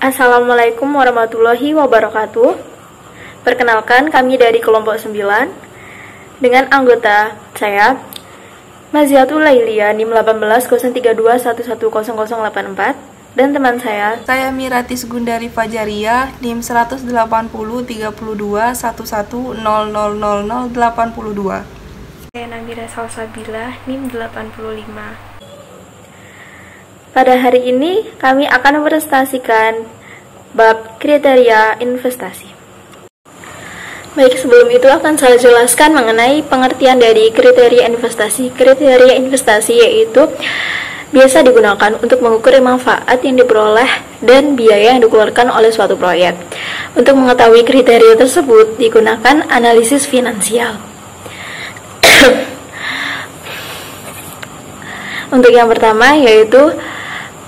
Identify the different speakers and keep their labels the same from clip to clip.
Speaker 1: Assalamualaikum warahmatullahi wabarakatuh. Perkenalkan, kami dari kelompok 9 dengan anggota saya Maziatul Lailia NIM 180321100084 dan teman saya
Speaker 2: Miratis Gundari Fajaria NIM 1803211000082.
Speaker 3: Saya Nabila Salsabila NIM 85.
Speaker 1: Pada hari ini kami akan mempresentasikan bab kriteria investasi. Baik, sebelum itu akan saya jelaskan mengenai pengertian dari kriteria investasi. Kriteria investasi yaitu biasa digunakan untuk mengukur manfaat yang diperoleh dan biaya yang dikeluarkan oleh suatu proyek. Untuk mengetahui kriteria tersebut digunakan analisis finansial. Untuk yang pertama yaitu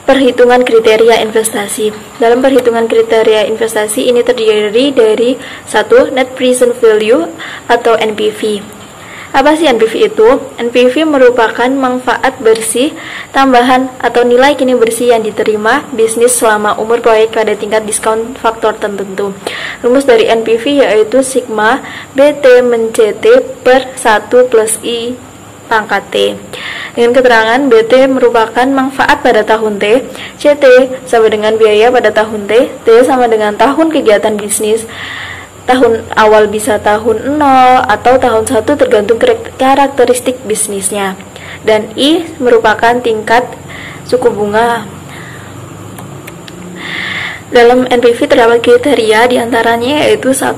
Speaker 1: perhitungan kriteria investasi. Dalam perhitungan kriteria investasi ini terdiri dari 1. Net Present Value atau NPV. Apa sih NPV itu? NPV merupakan manfaat bersih tambahan atau nilai kini bersih yang diterima bisnis selama umur proyek pada tingkat diskon faktor tertentu. Rumus dari NPV yaitu sigma BT men CT per 1 plus I pangkat T. Dengan keterangan BT merupakan manfaat pada tahun T, CT sama dengan biaya pada tahun T, T sama dengan tahun kegiatan bisnis. Tahun awal bisa tahun 0 atau tahun 1 tergantung karakteristik bisnisnya. Dan I merupakan tingkat suku bunga. Dalam NPV terdapat kriteria diantaranya yaitu 1.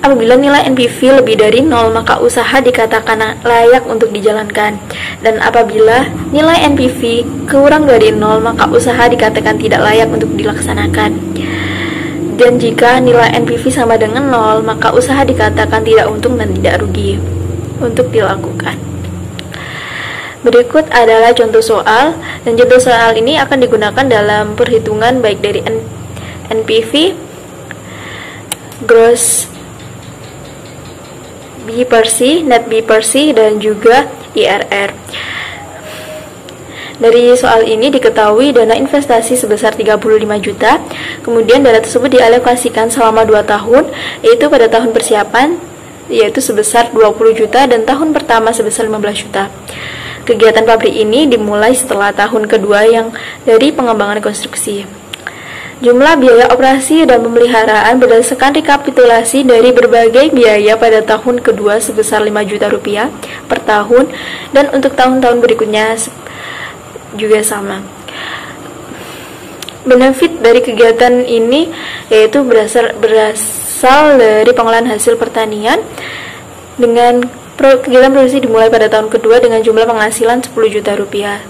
Speaker 1: Apabila nilai NPV lebih dari 0, maka usaha dikatakan layak untuk dijalankan. Dan apabila nilai NPV kurang dari 0, maka usaha dikatakan tidak layak untuk dilaksanakan. Dan jika nilai NPV sama dengan 0, maka usaha dikatakan tidak untung dan tidak rugi untuk dilakukan. Berikut adalah contoh soal, dan contoh soal ini akan digunakan dalam perhitungan baik dari NPV, gross B per C, net B per C, dan juga IRR. Dari soal ini diketahui dana investasi sebesar 35 juta, kemudian dana tersebut dialokasikan selama 2 tahun, yaitu pada tahun persiapan, yaitu sebesar 20 juta, dan tahun pertama sebesar 15 juta. Kegiatan pabrik ini dimulai setelah tahun kedua yang dari pengembangan konstruksi. Jumlah biaya operasi dan pemeliharaan berdasarkan rekapitulasi dari berbagai biaya pada tahun kedua sebesar 5 juta rupiah per tahun, dan untuk tahun-tahun berikutnya juga sama. Benefit dari kegiatan ini yaitu berasal dari pengolahan hasil pertanian dengan kegiatan produksi dimulai pada tahun kedua dengan jumlah penghasilan 10 juta rupiah.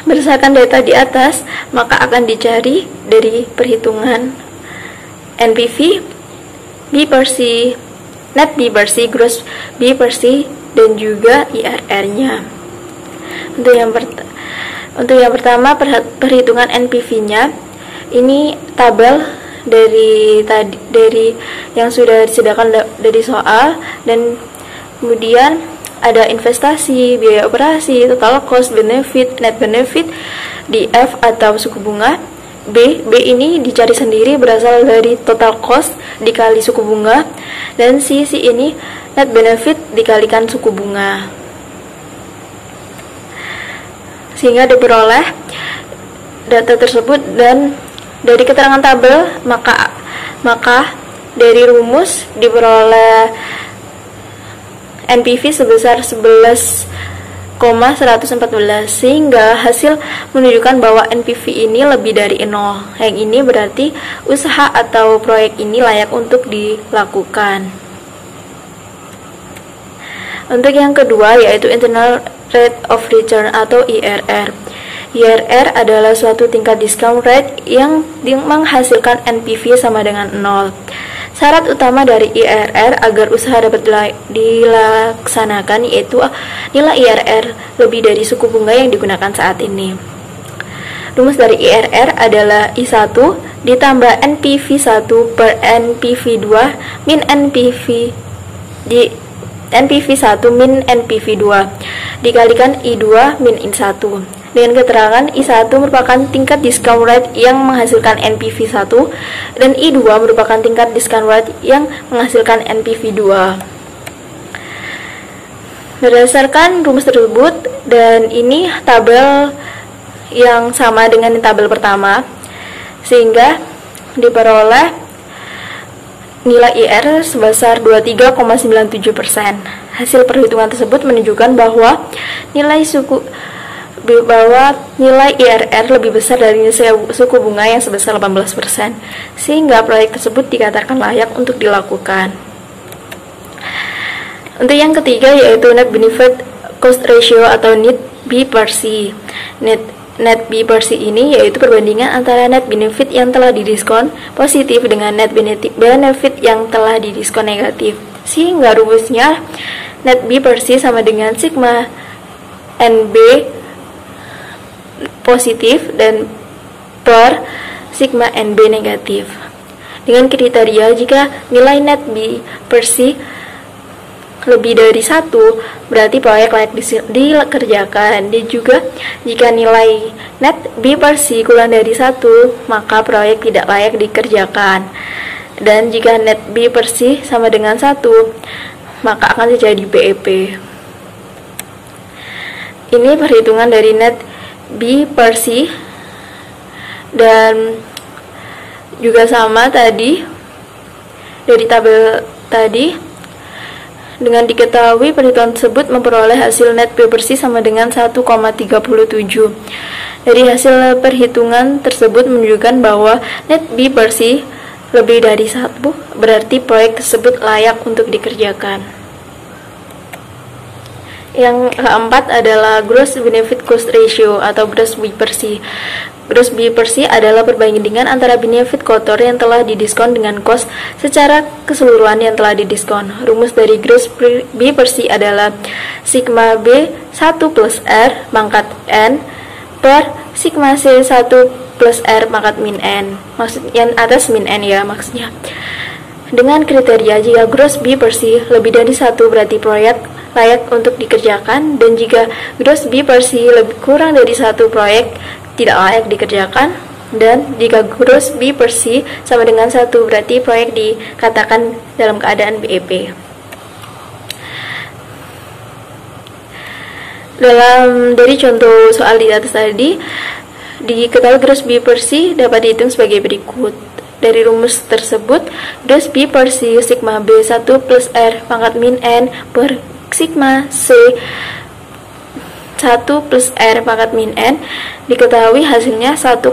Speaker 1: Berdasarkan data di atas, maka akan dicari dari perhitungan NPV, B per C, net B per C, gross B per C, dan juga IRR-nya. Untuk yang pertama, perhitungan NPV-nya, ini tabel dari yang sudah disediakan dari soal, dan kemudian ada investasi, biaya operasi, total cost, benefit, net benefit, DF atau suku bunga. B ini dicari sendiri berasal dari total cost dikali suku bunga, dan C ini net benefit dikalikan suku bunga. Sehingga diperoleh data tersebut, dan dari keterangan tabel maka dari rumus diperoleh NPV sebesar 11,114, sehingga hasil menunjukkan bahwa NPV ini lebih dari 0. Yang ini berarti usaha atau proyek ini layak untuk dilakukan. Untuk yang kedua yaitu Internal Rate of Return atau IRR. IRR adalah suatu tingkat discount rate yang menghasilkan NPV sama dengan 0. Syarat utama dari IRR agar usaha dapat dilaksanakan yaitu nilai IRR lebih dari suku bunga yang digunakan saat ini. Rumus dari IRR adalah I1 ditambah NPV1 per NPV2 min NPV di NPV1 min NPV2 dikalikan I2 min I1. dengan keterangan I1 merupakan tingkat discount rate yang menghasilkan NPV 1 dan I2 merupakan tingkat discount rate yang menghasilkan NPV 2. Berdasarkan rumus tersebut, dan ini tabel yang sama dengan tabel pertama, sehingga diperoleh nilai IR sebesar 23,97%. Hasil perhitungan tersebut menunjukkan bahwa nilai IRR lebih besar dari suku bunga yang sebesar 18%, sehingga proyek tersebut dikatakan layak untuk dilakukan. Untuk yang ketiga yaitu Net Benefit Cost Ratio atau NET B per C. Net B per C ini yaitu perbandingan antara net benefit yang telah didiskon positif dengan net benefit yang telah didiskon negatif. Sehingga rumusnya net B per C sama dengan sigma NB positif dan per sigma NB negatif. Dengan kriteria jika nilai net B per C lebih dari 1, berarti proyek layak dikerjakan. Dan juga jika nilai net B per C kurang dari 1, maka proyek tidak layak dikerjakan. Dan jika net B per C sama dengan 1, maka akan terjadi BEP. Ini perhitungan dari net B per C, dan juga sama tadi dari tabel tadi. Dengan diketahui perhitungan tersebut memperoleh hasil net B per C sama dengan 1,37. Dari hasil perhitungan tersebut menunjukkan bahwa net B per C lebih dari 1, berarti proyek tersebut layak untuk dikerjakan. Yang keempat adalah Gross Benefit Cost Ratio atau Gross B per C. Gross B per C adalah perbandingan antara benefit kotor yang telah didiskon dengan cost secara keseluruhan yang telah didiskon. Rumus dari Gross B per C adalah sigma B1 plus R pangkat N per sigma C1 plus R pangkat min N. Maksudnya atas min N ya maksudnya. Dengan kriteria jika Gross B per C lebih dari 1, berarti proyek layak untuk dikerjakan, dan jika Gross B per C lebih kurang dari 1, proyek tidak layak dikerjakan, dan jika Gross B per C sama dengan 1, berarti proyek dikatakan dalam keadaan BEP. Dari contoh soal di atas tadi, diketahui Gross B per C dapat dihitung sebagai berikut. Dari rumus tersebut, Gross B per C sigma B1 plus R pangkat min N per sigma C1 plus R pangkat min N diketahui hasilnya 1,19,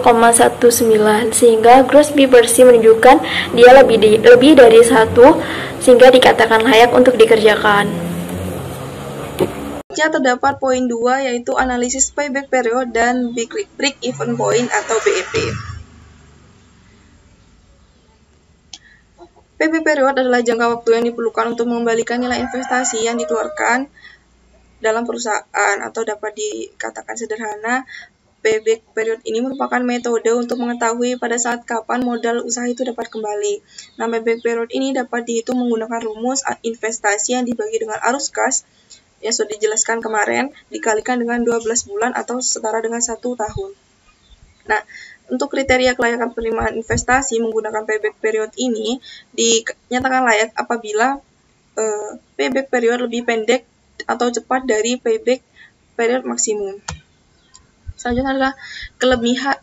Speaker 1: sehingga Gross B per C menunjukkan dia lebih dari 1, sehingga dikatakan layak untuk dikerjakan.
Speaker 2: Terdapat poin 2 yaitu analisis payback period dan break even point atau BEP. Payback period adalah jangka waktu yang diperlukan untuk mengembalikan nilai investasi yang dikeluarkan dalam perusahaan, atau dapat dikatakan sederhana, payback period ini merupakan metode untuk mengetahui pada saat kapan modal usaha itu dapat kembali. Nah, payback period ini dapat dihitung menggunakan rumus investasi yang dibagi dengan arus kas yang sudah dijelaskan kemarin, dikalikan dengan 12 bulan atau setara dengan 1 tahun. Nah, untuk kriteria kelayakan penerimaan investasi menggunakan payback period ini dinyatakan layak apabila payback period lebih pendek atau cepat dari payback period maksimum. Selanjutnya adalah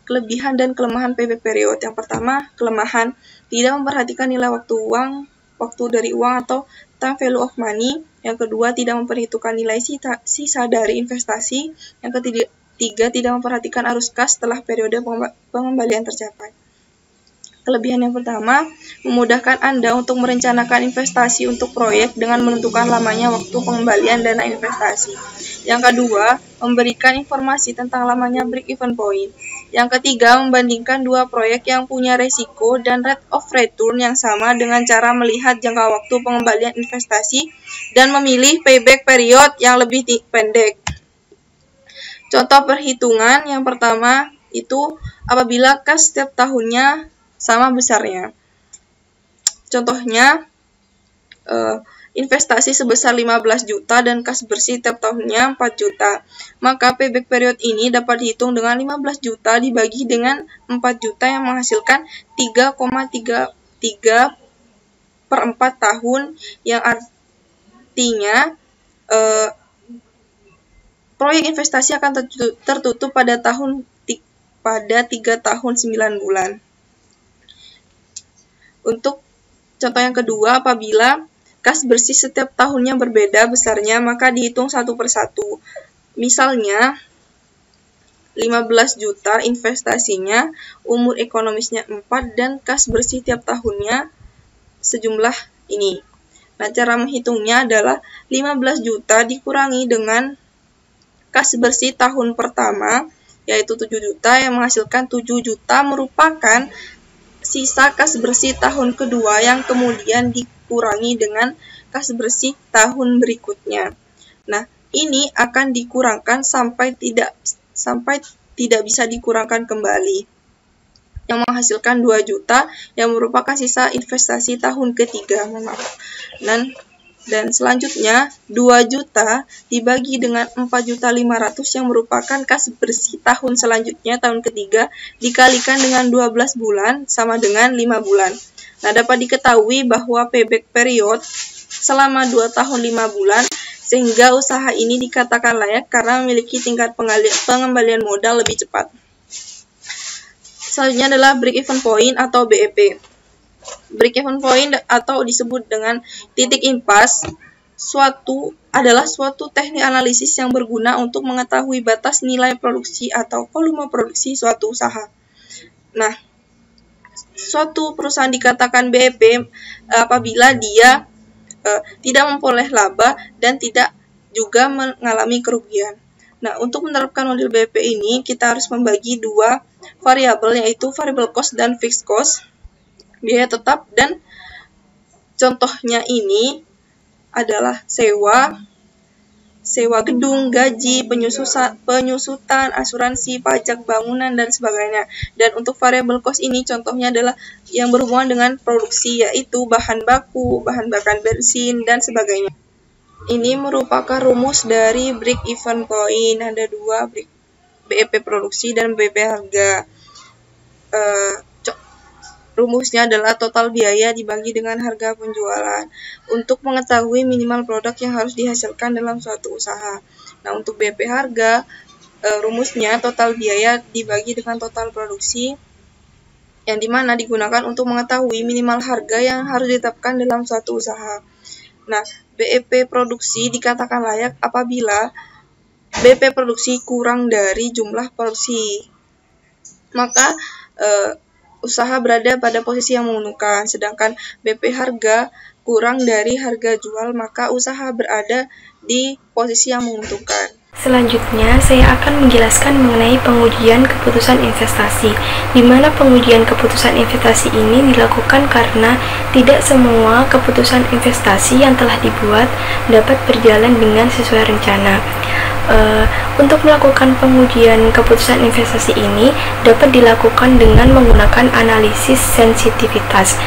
Speaker 2: kelebihan dan kelemahan payback period. Yang pertama, kelemahan, tidak memperhatikan nilai waktu dari uang atau time value of money. Yang kedua, tidak memperhitungkan nilai sisa dari investasi. Yang ketiga, tidak memperhatikan arus kas setelah periode pengembalian tercapai. Kelebihan yang pertama, memudahkan Anda untuk merencanakan investasi untuk proyek dengan menentukan lamanya waktu pengembalian dana investasi. Yang kedua, memberikan informasi tentang lamanya break-even point. Yang ketiga, membandingkan dua proyek yang punya resiko dan rate of return yang sama dengan cara melihat jangka waktu pengembalian investasi dan memilih payback period yang lebih pendek. Contoh perhitungan yang pertama itu apabila kas setiap tahunnya sama besarnya. Contohnya, investasi sebesar 15 juta dan kas bersih tiap tahunnya 4 juta. Maka payback period ini dapat dihitung dengan 15 juta dibagi dengan 4 juta yang menghasilkan 3,33 per 4 tahun, yang artinya proyek investasi akan tertutup pada 3 tahun 9 bulan. Untuk contoh yang kedua, apabila kas bersih setiap tahunnya berbeda besarnya, maka dihitung satu persatu. Misalnya, 15 juta investasinya, umur ekonomisnya 4, dan kas bersih tiap tahunnya sejumlah ini. Nah, cara menghitungnya adalah 15 juta dikurangi dengan kas bersih tahun pertama, yaitu 7 juta, yang menghasilkan 7 juta merupakan sisa kas bersih tahun kedua yang kemudian dikurangi dengan kas bersih tahun berikutnya. Nah, ini akan dikurangkan sampai tidak bisa dikurangkan kembali, yang menghasilkan 2 juta yang merupakan sisa investasi tahun ketiga. Dan selanjutnya 2 juta dibagi dengan 4.500.000 yang merupakan kas bersih tahun selanjutnya, tahun ketiga, dikalikan dengan 12 bulan sama dengan 5 bulan. Nah, dapat diketahui bahwa payback period selama 2 tahun 5 bulan, sehingga usaha ini dikatakan layak karena memiliki tingkat pengembalian modal lebih cepat. Selanjutnya adalah break-even point atau BEP. Break-even point atau disebut dengan titik impas adalah suatu teknik analisis yang berguna untuk mengetahui batas nilai produksi atau volume produksi suatu usaha. Nah, suatu perusahaan dikatakan BEP apabila dia tidak memperoleh laba dan tidak juga mengalami kerugian. Nah, untuk menerapkan model BEP ini, kita harus membagi 2 variabel, yaitu variable cost dan fixed cost, biaya tetap, dan contohnya ini adalah sewa gedung, gaji, penyusutan, asuransi, pajak bangunan, dan sebagainya. Dan untuk variable cost ini contohnya adalah yang berhubungan dengan produksi, yaitu bahan baku, bahan bakar bensin, dan sebagainya. Ini merupakan rumus dari break-even point. Ada 2, BEP produksi dan BEP harga. Rumusnya adalah total biaya dibagi dengan harga penjualan untuk mengetahui minimal produk yang harus dihasilkan dalam suatu usaha. Nah, untuk BEP harga, rumusnya total biaya dibagi dengan total produksi, yang dimana digunakan untuk mengetahui minimal harga yang harus ditetapkan dalam suatu usaha. Nah, BEP produksi dikatakan layak apabila BEP produksi kurang dari jumlah produksi. Maka usaha berada pada posisi yang menguntungkan, sedangkan BEP harga kurang dari harga jual, maka usaha berada di posisi yang menguntungkan.
Speaker 3: Selanjutnya, saya akan menjelaskan mengenai pengujian keputusan investasi, di mana pengujian keputusan investasi ini dilakukan karena tidak semua keputusan investasi yang telah dibuat dapat berjalan dengan sesuai rencana. Untuk melakukan pengujian keputusan investasi ini dapat dilakukan dengan menggunakan analisis sensitivitas.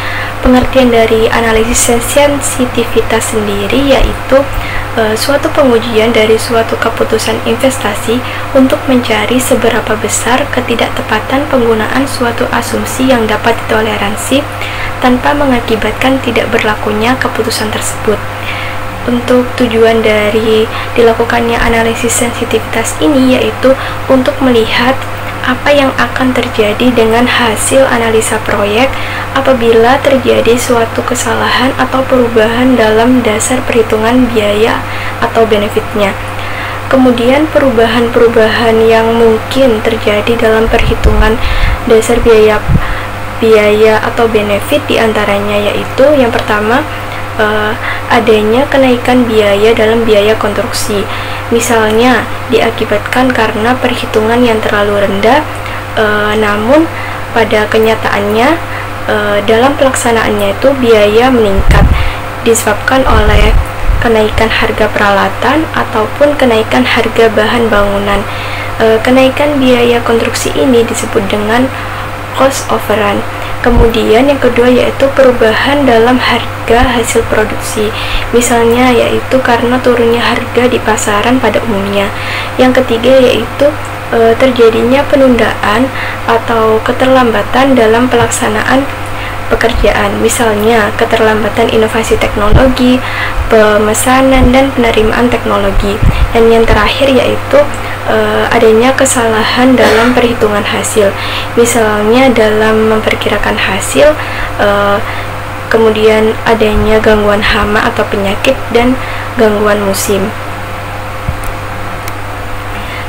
Speaker 3: Pengertian dari analisis sensitivitas sendiri yaitu suatu pengujian dari suatu keputusan investasi untuk mencari seberapa besar ketidaktepatan penggunaan suatu asumsi yang dapat ditoleransi tanpa mengakibatkan tidak berlakunya keputusan tersebut. Untuk tujuan dari dilakukannya analisis sensitivitas ini yaitu untuk melihat apa yang akan terjadi dengan hasil analisa proyek apabila terjadi suatu kesalahan atau perubahan dalam dasar perhitungan biaya atau benefitnya. Kemudian perubahan-perubahan yang mungkin terjadi dalam perhitungan dasar biaya atau benefit diantaranya yaitu yang pertama, adanya kenaikan biaya dalam biaya konstruksi, misalnya diakibatkan karena perhitungan yang terlalu rendah, namun pada kenyataannya dalam pelaksanaannya itu biaya meningkat disebabkan oleh kenaikan harga peralatan ataupun kenaikan harga bahan bangunan. Kenaikan biaya konstruksi ini disebut dengan cost overrun. Kemudian yang kedua yaitu perubahan dalam harga hasil produksi. Misalnya yaitu karena turunnya harga di pasaran pada umumnya. Yang ketiga yaitu terjadinya penundaan atau keterlambatan dalam pelaksanaan pekerjaan, misalnya keterlambatan inovasi teknologi, pemesanan, dan penerimaan teknologi. Dan yang terakhir yaitu adanya kesalahan dalam perhitungan hasil, misalnya dalam memperkirakan hasil, kemudian adanya gangguan hama atau penyakit, dan gangguan musim.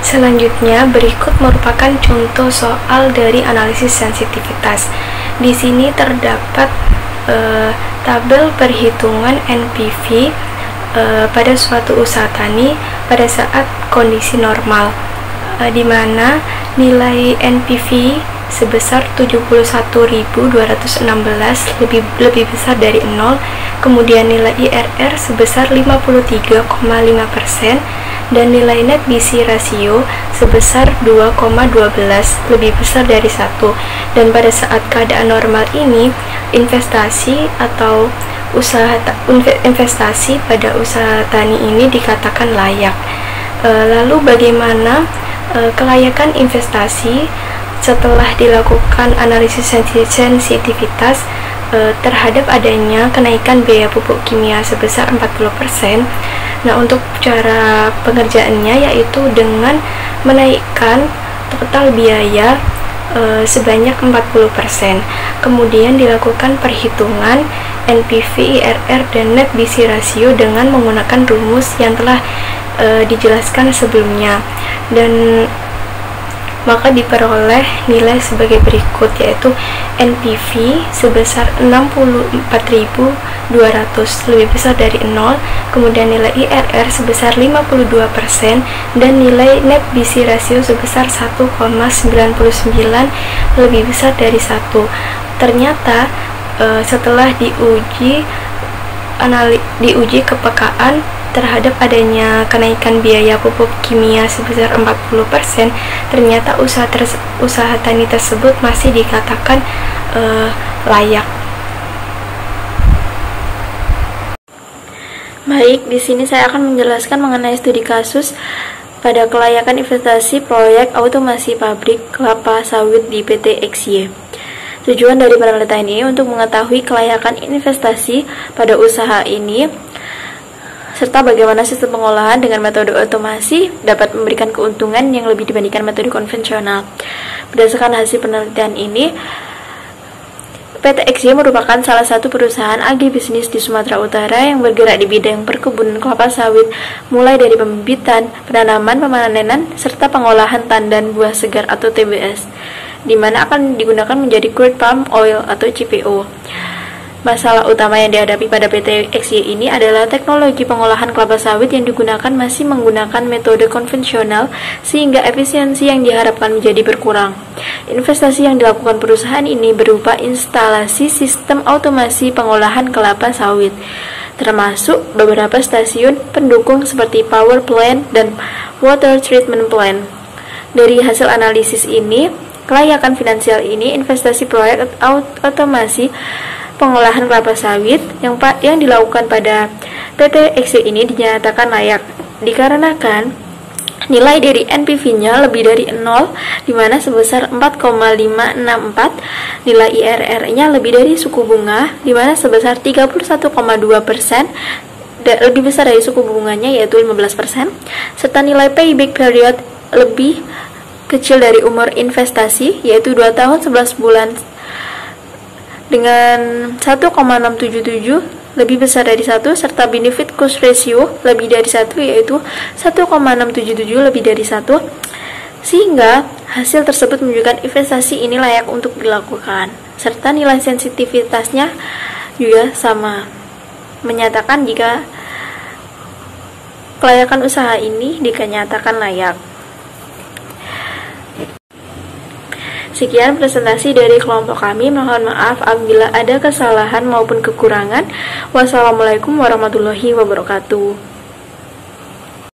Speaker 3: Selanjutnya, berikut merupakan contoh soal dari analisis sensitivitas. Di sini terdapat tabel perhitungan NPV pada suatu usaha tani pada saat kondisi normal, di mana nilai NPV sebesar 71.216 lebih besar dari 0, kemudian nilai IRR sebesar 53,5%, dan nilai net BC ratio sebesar 2,12 lebih besar dari 1. Dan pada saat keadaan normal ini, investasi pada usaha tani ini dikatakan layak. Lalu bagaimana kelayakan investasi setelah dilakukan analisis sensitivitas terhadap adanya kenaikan biaya pupuk kimia sebesar 40%. Nah, untuk cara pengerjaannya yaitu dengan menaikkan total biaya sebanyak 40%. Kemudian dilakukan perhitungan NPV, IRR, dan net BC ratio dengan menggunakan rumus yang telah dijelaskan sebelumnya, dan maka diperoleh nilai sebagai berikut, yaitu NPV sebesar 64.200 lebih besar dari 0, kemudian nilai IRR sebesar 52%, dan nilai net BC ratio sebesar 1,99 lebih besar dari 1. Ternyata setelah diuji kepekaan terhadap adanya kenaikan biaya pupuk kimia sebesar 40%, ternyata usaha tani tersebut masih dikatakan layak.
Speaker 1: Baik, di sini saya akan menjelaskan mengenai studi kasus pada kelayakan investasi proyek otomasi pabrik kelapa sawit di PT XY. Tujuan dari penelitian ini untuk mengetahui kelayakan investasi pada usaha ini, serta bagaimana sistem pengolahan dengan metode otomasi dapat memberikan keuntungan yang lebih dibandingkan metode konvensional. Berdasarkan hasil penelitian ini, PT XY merupakan salah satu perusahaan agribisnis di Sumatera Utara yang bergerak di bidang perkebunan kelapa sawit, mulai dari pembibitan, penanaman, pemanenan, serta pengolahan tandan buah segar atau TBS, di mana akan digunakan menjadi crude palm oil atau CPO. Masalah utama yang dihadapi pada PT XY ini adalah teknologi pengolahan kelapa sawit yang digunakan masih menggunakan metode konvensional, sehingga efisiensi yang diharapkan menjadi berkurang. Investasi yang dilakukan perusahaan ini berupa instalasi sistem otomasi pengolahan kelapa sawit, termasuk beberapa stasiun pendukung seperti power plant dan water treatment plant. Dari hasil analisis ini, kelayakan finansial ini, investasi proyek otomasi pengolahan kelapa sawit yang dilakukan pada PT XY ini dinyatakan layak dikarenakan nilai dari NPV-nya lebih dari 0, di mana sebesar 4,564, nilai IRR-nya lebih dari suku bunga, di mana sebesar 31,2%, lebih besar dari suku bunganya yaitu 15%, serta nilai payback period lebih kecil dari umur investasi yaitu 2 tahun 11 bulan dengan 1,677 lebih besar dari 1, serta benefit cost ratio lebih dari 1 yaitu 1,677 lebih dari 1, sehingga hasil tersebut menunjukkan investasi ini layak untuk dilakukan, serta nilai sensitivitasnya juga sama, menyatakan jika kelayakan usaha ini dinyatakan layak. Sekian presentasi dari kelompok kami. Mohon maaf apabila ada kesalahan maupun kekurangan. Wassalamualaikum warahmatullahi wabarakatuh.